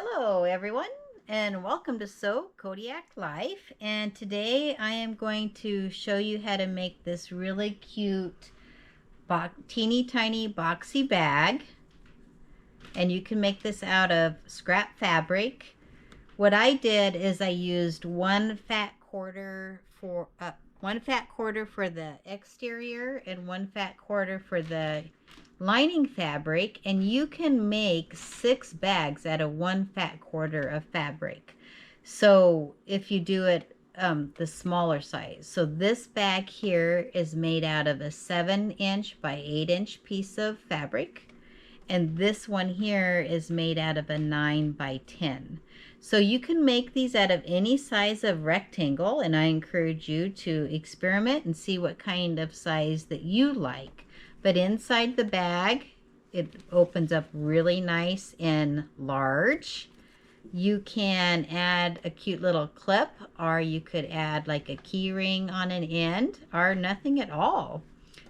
Hello everyone and welcome to Kodiak Life, and today I am going to show you how to make this really cute teeny tiny boxy bag, and you can make this out of scrap fabric. What I did is I used one fat quarter for the exterior and one fat quarter for the lining fabric, and you can make 6 bags out of one fat quarter of fabric. So if you do it the smaller size, so this bag here is made out of a 7-inch by 8-inch piece of fabric, and this one here is made out of a 9 by 10. So you can make these out of any size of rectangle, and I encourage you to experiment and see what kind of size that you like. But inside the bag, it opens up really nice and large. You can add a cute little clip, or you could add like a key ring on an end, or nothing at all.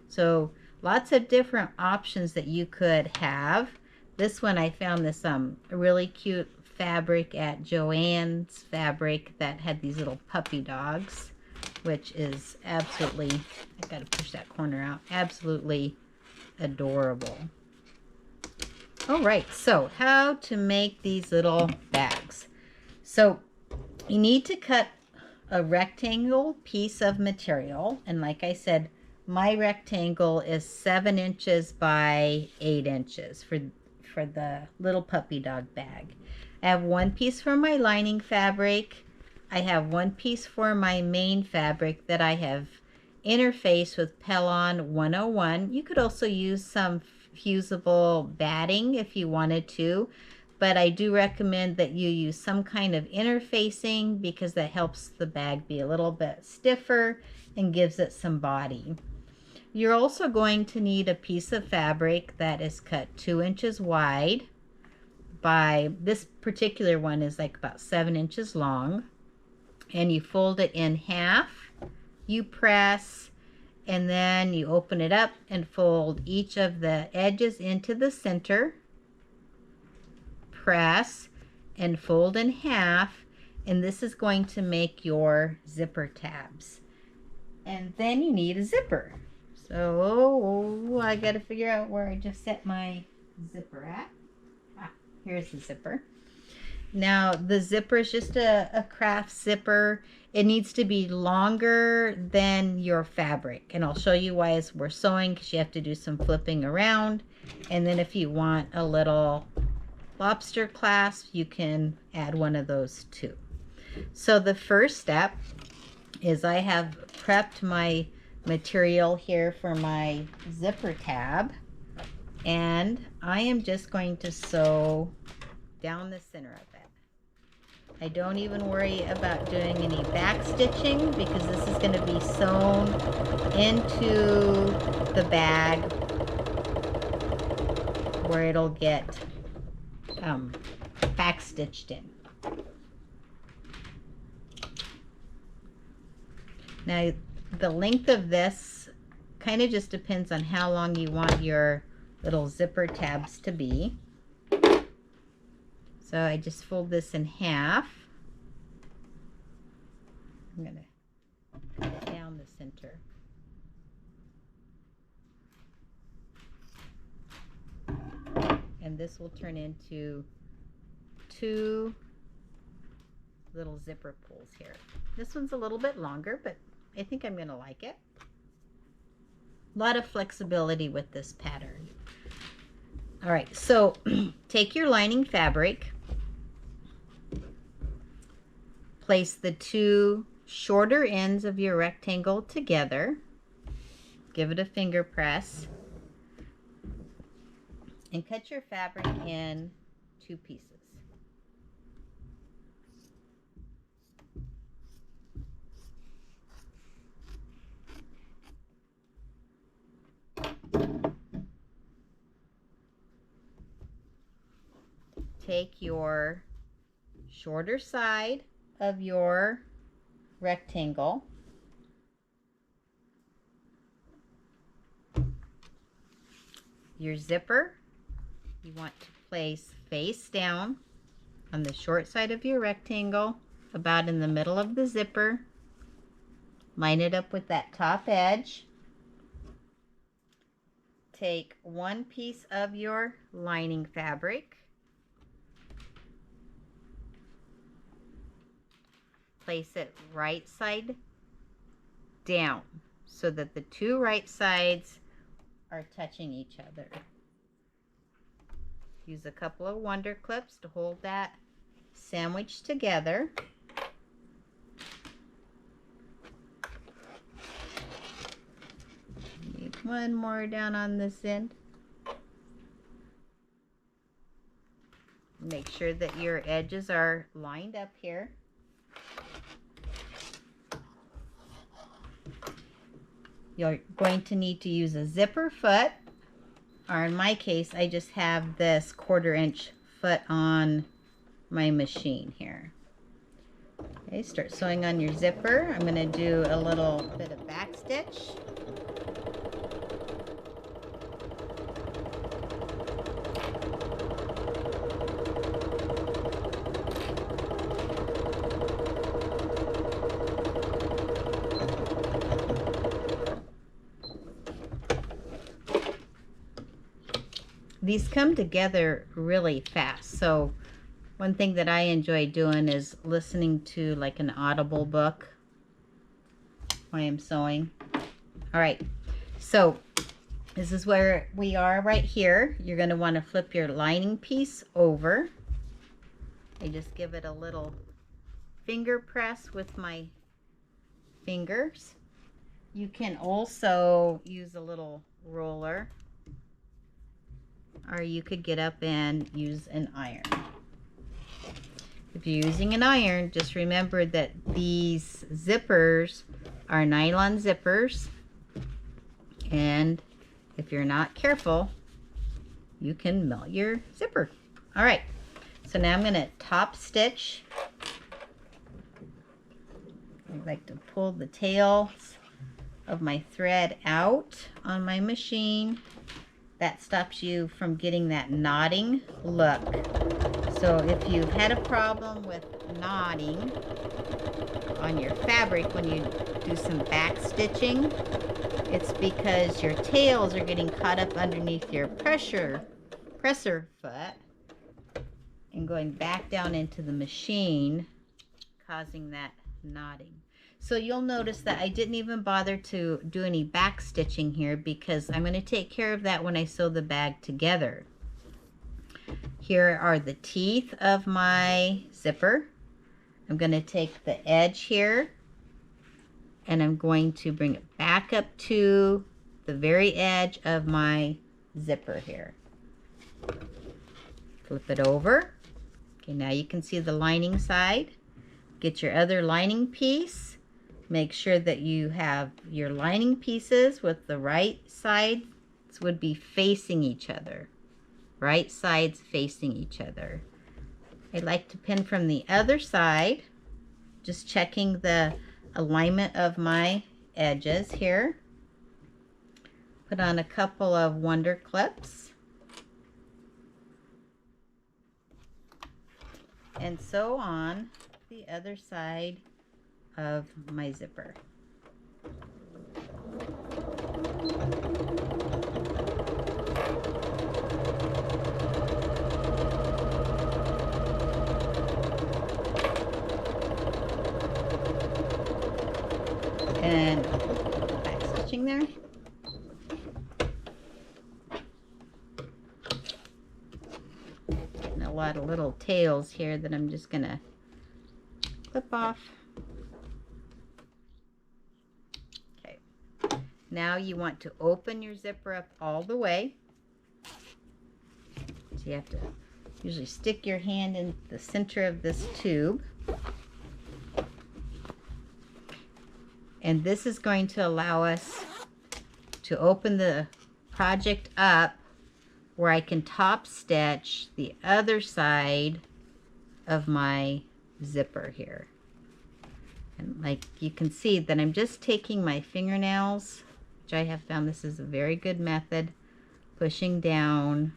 So lots of different options that you could have. This one, I found this really cute fabric at Joann's Fabric that had these little puppy dogs, which is absolutely, I gotta push that corner out, absolutely adorable. All right, so how to make these little bags. So you need to cut a rectangle piece of material, and like I said, my rectangle is 7 inches by 8 inches for the little puppy dog bag. I have one piece for my lining fabric. I have one piece for my main fabric that I have interfaced with Pellon 101. You could also use some fusible batting if you wanted to, but I do recommend that you use some kind of interfacing because that helps the bag be a little bit stiffer and gives it some body. You're also going to need a piece of fabric that is cut 2 inches wide by, this particular one is like about 7 inches long, and you fold it in half, you press, and then you open it up and fold each of the edges into the center, press, and fold in half, and this is going to make your zipper tabs. And then you need a zipper. So I got to figure out where I just set my zipper at. Here's the zipper. Now the zipper is just a craft zipper. It needs to be longer than your fabric, and I'll show you why as we're sewing, because you have to do some flipping around. And then if you want a little lobster clasp, you can add one of those too. So the first step is I have prepped my material here for my zipper tab, and I am just going to sew down the center of it. I don't even worry about doing any back stitching because this is going to be sewn into the bag where it'll get back stitched in. Now the length of this kind of just depends on how long you want your little zipper tabs to be. So I just fold this in half. I'm going to cut down the center. And this will turn into 2 little zipper pulls here. This one's a little bit longer, but I think I'm going to like it. A lot of flexibility with this pattern. All right, so take your lining fabric, place the 2 shorter ends of your rectangle together, give it a finger press, and cut your fabric in 2 pieces. Take your shorter side of your rectangle, your zipper you want to place face down on the short side of your rectangle, about in the middle of the zipper. Line it up with that top edge. Take one piece of your lining fabric, place it right side down so that the two right sides are touching each other. Use a couple of wonder clips to hold that sandwich together. Need one more down on this end. Make sure that your edges are lined up here. You're going to need to use a zipper foot, or in my case, I just have this 1/4 inch foot on my machine here. Okay, start sewing on your zipper. I'm going to do a little bit of back stitch. These come together really fast, so one thing that I enjoy doing is listening to like an audible book while I'm sewing. All right, so this is where we are right here. You're going to want to flip your lining piece over. I just give it a little finger press with my fingers. You can also use a little roller, or you could get up and use an iron. If you're using an iron, just remember that these zippers are nylon zippers, and if you're not careful, you can melt your zipper. All right, so now I'm going to top stitch. I like to pull the tails of my thread out on my machine. That stops you from getting that knotting look. So if you've had a problem with knotting on your fabric when you do some back stitching, it's because your tails are getting caught up underneath your presser foot and going back down into the machine, causing that knotting. So you'll notice that I didn't even bother to do any back stitching here because I'm going to take care of that when I sew the bag together. Here are the teeth of my zipper. I'm going to take the edge here and I'm going to bring it back up to the very edge of my zipper here. Flip it over. Okay, now you can see the lining side. Get your other lining piece. Make sure that you have your lining pieces with the right sides would be facing each other. Right sides facing each other. I like to pin from the other side, just checking the alignment of my edges here. Put on a couple of wonder clips. And sew on the other side of my zipper. And back stitching there. And a lot of little tails here that I'm just gonna clip off. Okay. Now you want to open your zipper up all the way. So you have to usually stick your hand in the center of this tube. And this is going to allow us to open the project up where I can top stitch the other side of my zipper here. And like you can see that I'm just taking my fingernails, which I have found this is a very good method, pushing down.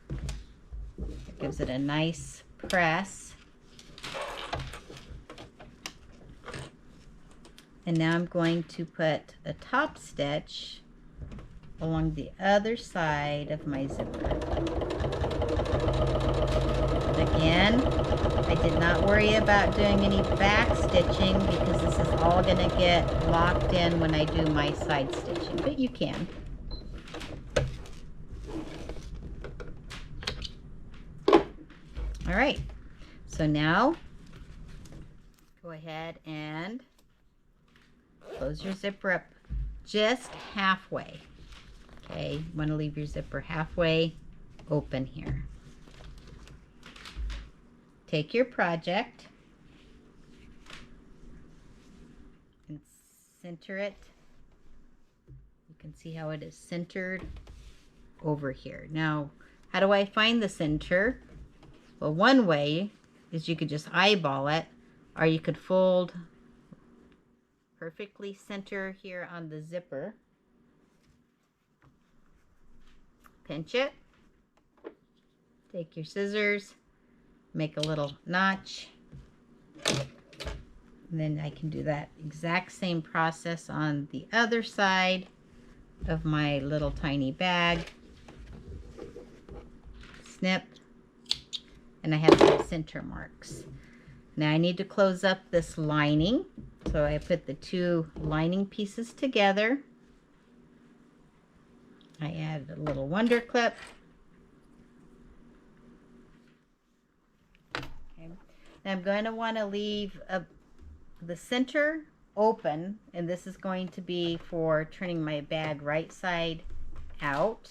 It gives it a nice press. And now I'm going to put a top stitch along the other side of my zipper. Again, I did not worry about doing any back stitching because this is all going to get locked in when I do my side stitching, but you can. All right, so now go ahead and close your zipper up just halfway. Okay, you want to leave your zipper halfway open here. Take your project and center it. You can see how it is centered over here. Now, how do I find the center? Well, one way is you could just eyeball it, or you could fold perfectly center here on the zipper. Pinch it. Take your scissors, make a little notch. And then I can do that exact same process on the other side of my little tiny bag. Snip. And I have some center marks. Now I need to close up this lining. So I put the two lining pieces together. I added a little wonder clip. Okay. Now I'm going to want to leave the center open, and this is going to be for turning my bag right side out.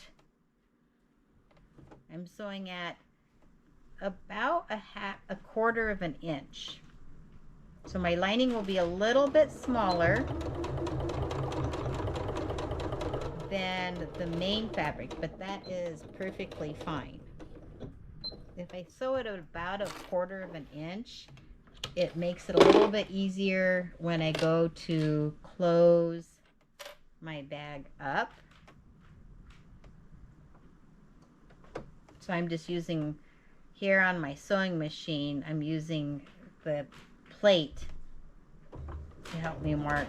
I'm sewing at about a quarter of an inch. So my lining will be a little bit smaller than the main fabric, but that is perfectly fine. If I sew it at about a quarter of an inch, it makes it a little bit easier when I go to close my bag up. So I'm just using, here on my sewing machine, I'm using the plate to help me mark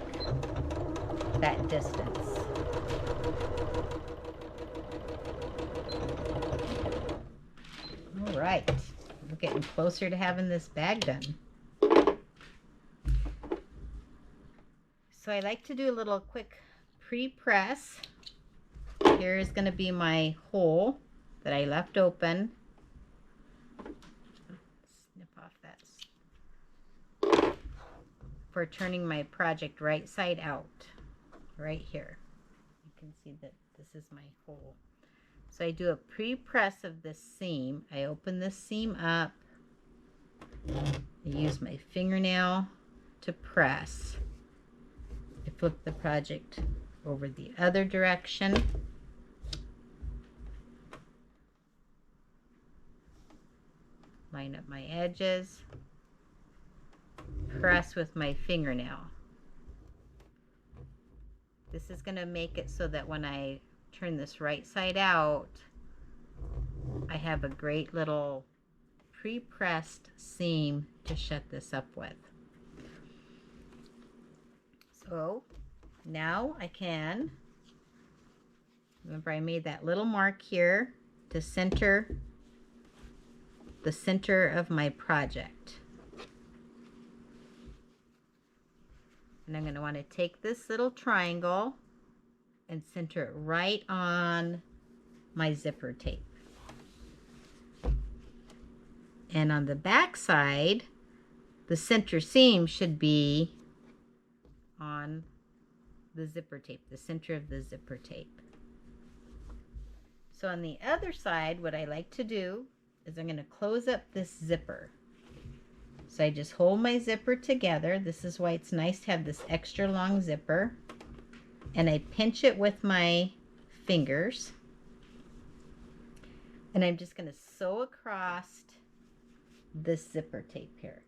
that distance. All right, we're getting closer to having this bag done. So I like to do a little quick pre-press. Here is going to be my hole that I left open. Snip off that for turning my project right side out, right here. You can see that this is my hole. So I do a pre-press of this seam. I open this seam up. I use my fingernail to press. I flip the project over the other direction. Line up my edges. Press with my fingernail. This is going to make it so that when I turn this right side out, I have a great little pre-pressed seam to shut this up with. So now I can, remember I made that little mark here to center the center of my project. And I'm going to want to take this little triangle and center it right on my zipper tape. And on the back side, the center seam should be on the zipper tape, the center of the zipper tape. So on the other side, what I like to do is I'm going to close up this zipper. So I just hold my zipper together. This is why it's nice to have this extra long zipper. And I pinch it with my fingers. And I'm just going to sew across this zipper tape here.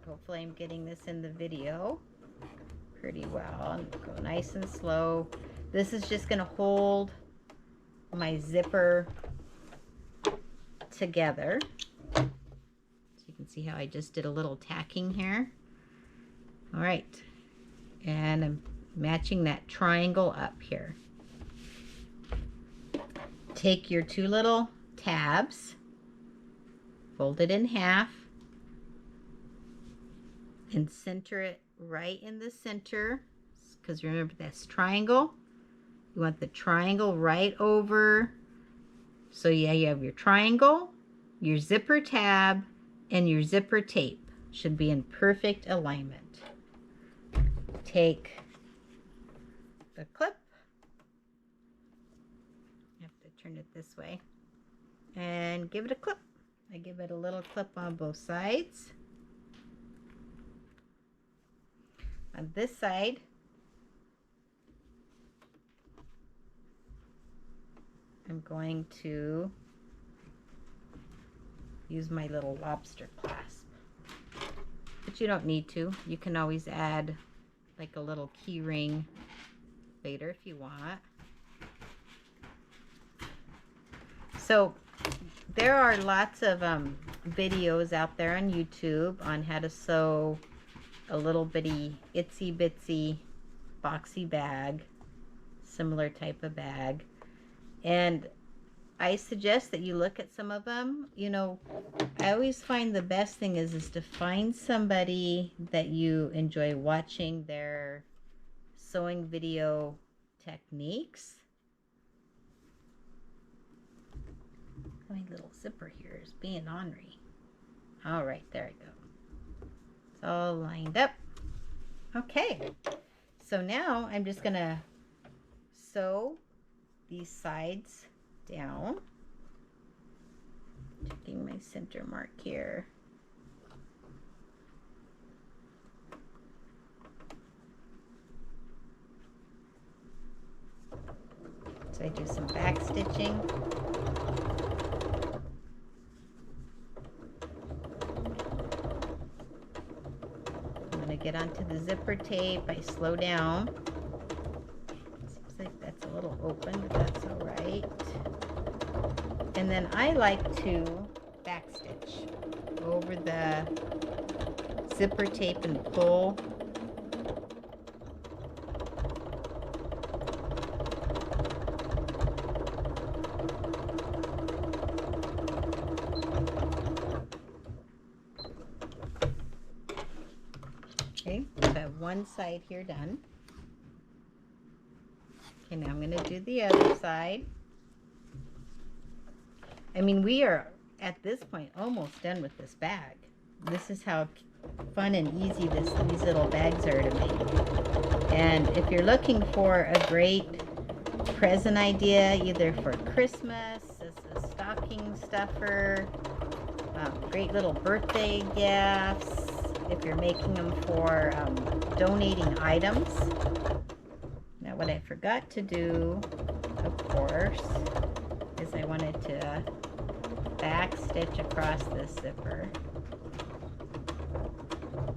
Hopefully I'm getting this in the video pretty well. And go nice and slow. This is just going to hold my zipper together. can see how I just did a little tacking here. All right, and I'm matching that triangle up here. Take your two little tabs, fold it in half, and center it right in the center, because remember this triangle, you want the triangle right over. So yeah, you have your triangle, your zipper tab, and your zipper tape should be in perfect alignment. Take the clip, you have to turn it this way, and give it a clip. I give it a little clip on both sides. On this side, I'm going to use my little lobster clasp, but you don't need to. You can always add like a little key ring later if you want. So there are lots of videos out there on YouTube on how to sew a little bitty itsy bitsy boxy bag, similar type of bag. And I suggest that you look at some of them. You know, I always find the best thing is to find somebody that you enjoy watching their sewing video techniques. My little zipper here is being ornery. All right, there we go. It's all lined up. Okay, so now I'm just gonna sew these sides down, taking my center mark here. So I do some back stitching. I'm going to get onto the zipper tape. I slow down. Seems like that's a little open, but that's all right. And then I like to back stitch over the zipper tape and pull. Okay, so I have one side here done. Okay, now I'm going to do the other side. I mean, we are at this point almost done with this bag. This is how fun and easy these little bags are to make. And if you're looking for a great present idea, either for Christmas, as a stocking stuffer, great little birthday gifts, if you're making them for donating items. Now what I forgot to do, of course, is I wanted to back stitch across this zipper.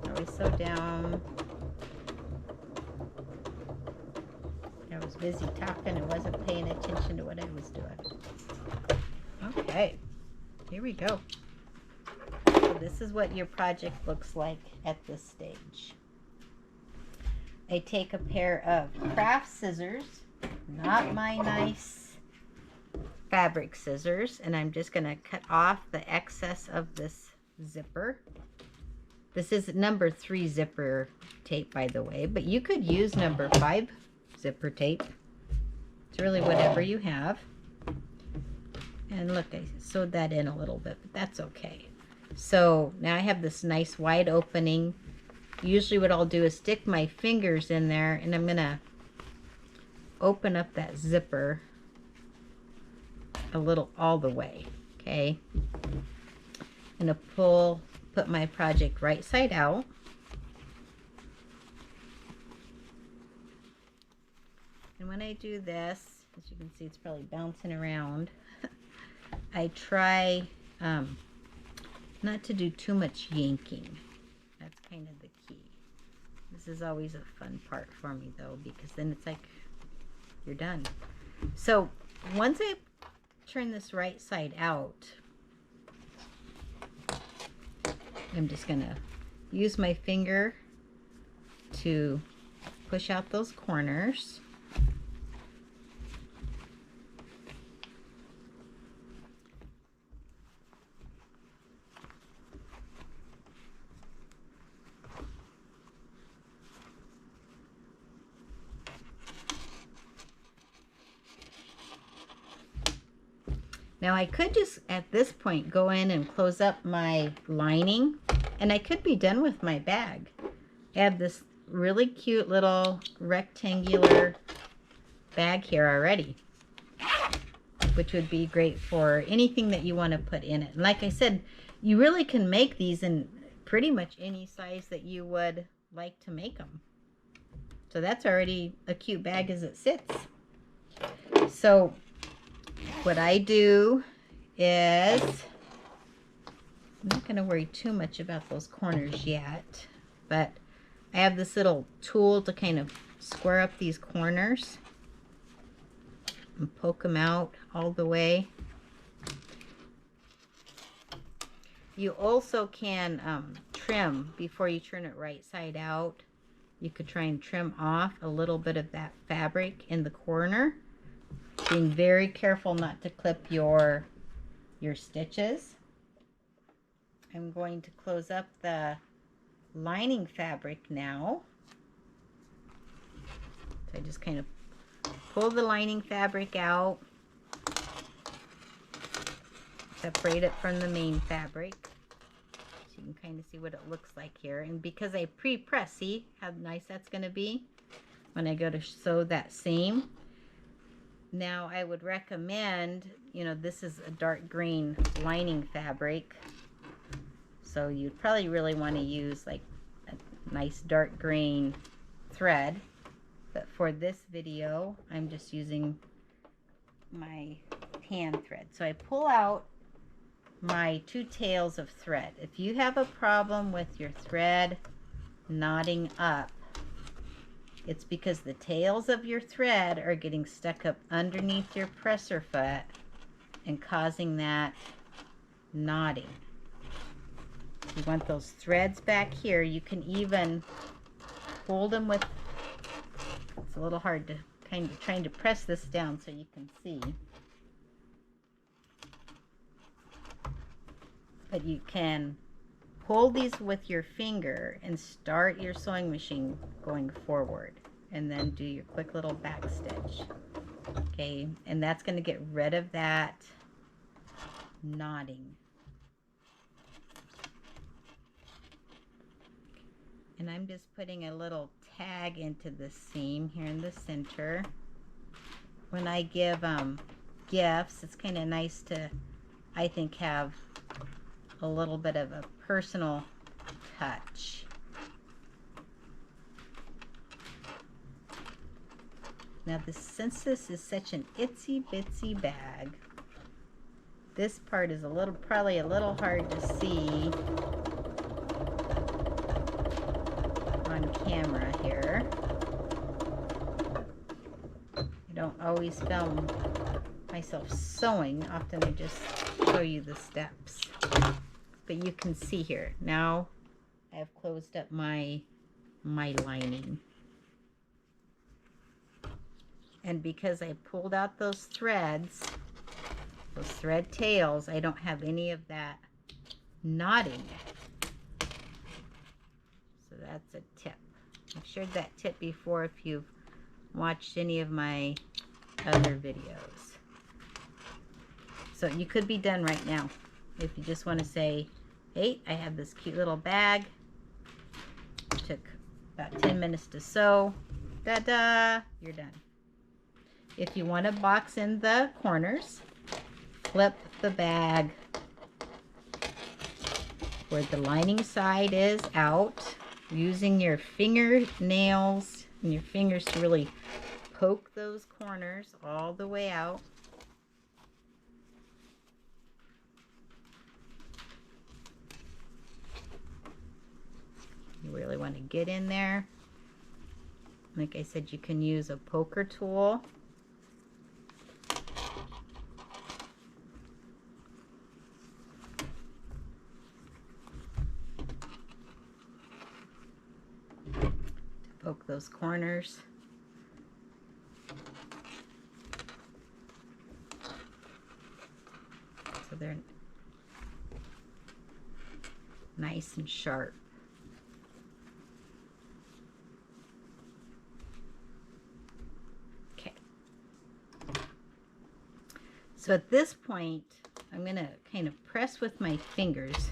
Always sew down. I was busy talking and wasn't paying attention to what I was doing. Okay, here we go. So this is what your project looks like at this stage. I take a pair of craft scissors, not my nice fabric scissors, and I'm just going to cut off the excess of this zipper. This is number 3 zipper tape, by the way, but you could use number 5 zipper tape. It's really whatever you have. And look, I sewed that in a little bit, but that's okay. So now I have this nice wide opening. Usually what I'll do is stick my fingers in there, and I'm going to open up that zipper a little all the way. Okay, I'm going to put my project right side out. And when I do this, as you can see, it's probably bouncing around. I try not to do too much yanking. That's kind of the key. This is always a fun part for me though, because then it's like you're done. So once I turn this right side out, I'm just going to use my finger to push out those corners. Now I could just at this point go in and close up my lining, and I could be done with my bag. I have this really cute little rectangular bag here already, which would be great for anything that you want to put in it. And like I said, you really can make these in pretty much any size that you would like to make them. So that's already a cute bag as it sits. So what I do is, I'm not going to worry too much about those corners yet, but I have this little tool to kind of square up these corners and poke them out all the way. You also can trim before you turn it right side out. You could try and trim off a little bit of that fabric in the corner, being very careful not to clip your stitches. I'm going to close up the lining fabric now. So I just kind of pull the lining fabric out, separate it from the main fabric. So you can kind of see what it looks like here. And because I pre-press, see how nice that's going to be when I go to sew that seam. Now I would recommend, you know, this is a dark green lining fabric, so you'd probably really want to use like a nice dark green thread, but for this video I'm just using my tan thread. So I pull out my 2 tails of thread. If you have a problem with your thread knotting up, it's because the tails of your thread are getting stuck up underneath your presser foot and causing that knotting. You want those threads back here. You can even hold them with, it's a little hard to kind of trying to press this down so you can see. But you can hold these with your finger and start your sewing machine going forward, and then do your quick little back stitch. Okay, and that's going to get rid of that knotting. And I'm just putting a little tag into the seam here in the center. When I give gifts, it's kind of nice to, I think, have a little bit of a personal touch. Now since this is such an itsy bitsy bag, this part is probably a little hard to see on camera here. I don't always film myself sewing. Often I just show you the steps. But you can see here, now I have closed up my lining. And because I pulled out those threads, those thread tails, I don't have any of that knotting. So that's a tip. I've shared that tip before if you've watched any of my other videos. So you could be done right now. If you just want to say, hey, I have this cute little bag. It took about 10 minutes to sew. Da-da, you're done. If you want to box in the corners, flip the bag where the lining side is out, using your fingernails and your fingers to really poke those corners all the way out. You really want to get in there. Like I said, you can use a poker tool. those corners. So they're nice and sharp. Okay. So at this point, I'm going to kind of press with my fingers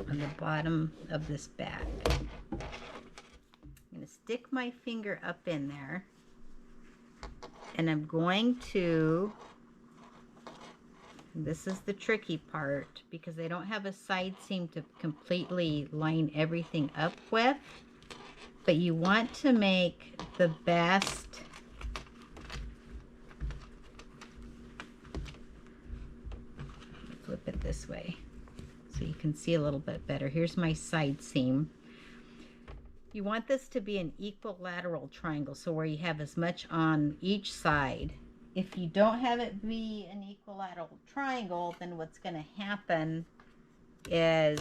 on the bottom of this bag. I'm going to stick my finger up in there, and I'm going to, this is the tricky part because I don't have a side seam to completely line everything up with, but you want to make the best flip it this way so you can see a little bit better. Here's my side seam. You want this to be an equilateral triangle, so where you have as much on each side. If you don't have it be an equilateral triangle, then what's going to happen is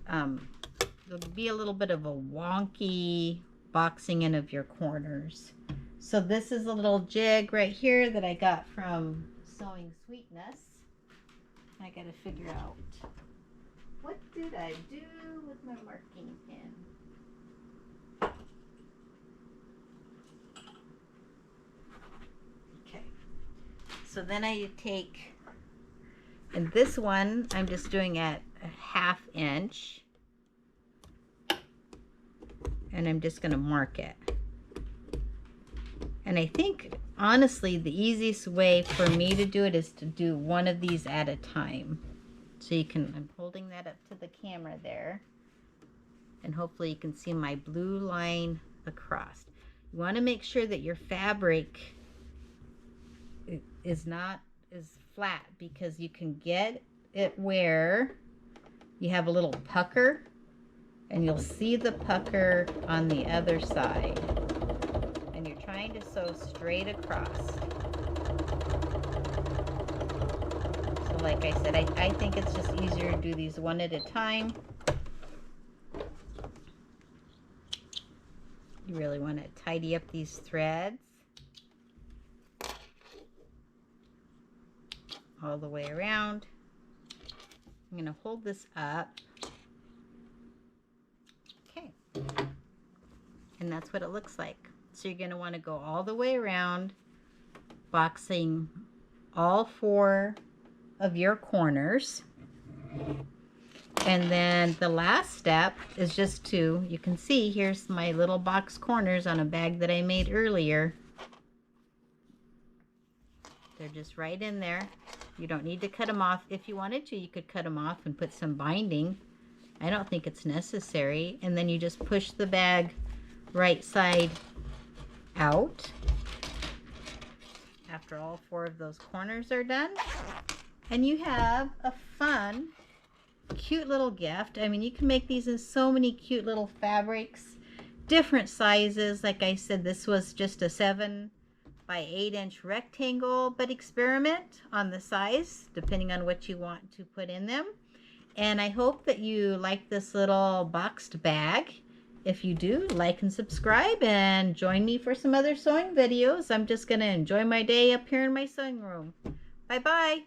there'll be a little bit of a wonky boxing in of your corners. So this is a little jig right here that I got from Sewing Sweetness. I got to figure out, what did I do with my marking pen? Okay, so then I take, and this one I'm just doing at a 1/2 inch, and I'm just going to mark it. And I think, honestly, the easiest way for me to do it is to do one of these at a time. So you can, I'm holding that up to the camera there, and hopefully you can see my blue line across. You want to make sure that your fabric is not as flat, because you can get it where you have a little pucker, and you'll see the pucker on the other side. And you're trying to sew straight across. So like I said, I think it's just easier to do these one at a time. You really want to tidy up these threads all the way around. I'm going to hold this up. Okay. And that's what it looks like. So you're going to want to go all the way around, boxing all 4 of your corners. And then the last step is just to, you can see here's my little box corners on a bag that I made earlier. They're just right in there. You don't need to cut them off. If you wanted to, you could cut them off and put some binding. I don't think it's necessary. And then you just push the bag right side out after all 4 of those corners are done, and you have a fun, cute little gift. I mean, you can make these in so many cute little fabrics, different sizes. Like I said, this was just a 7 by 8 inch rectangle, but experiment on the size depending on what you want to put in them. And I hope that you like this little boxed bag. If you do, like and subscribe, and join me for some other sewing videos. I'm just going to enjoy my day up here in my sewing room. Bye-bye.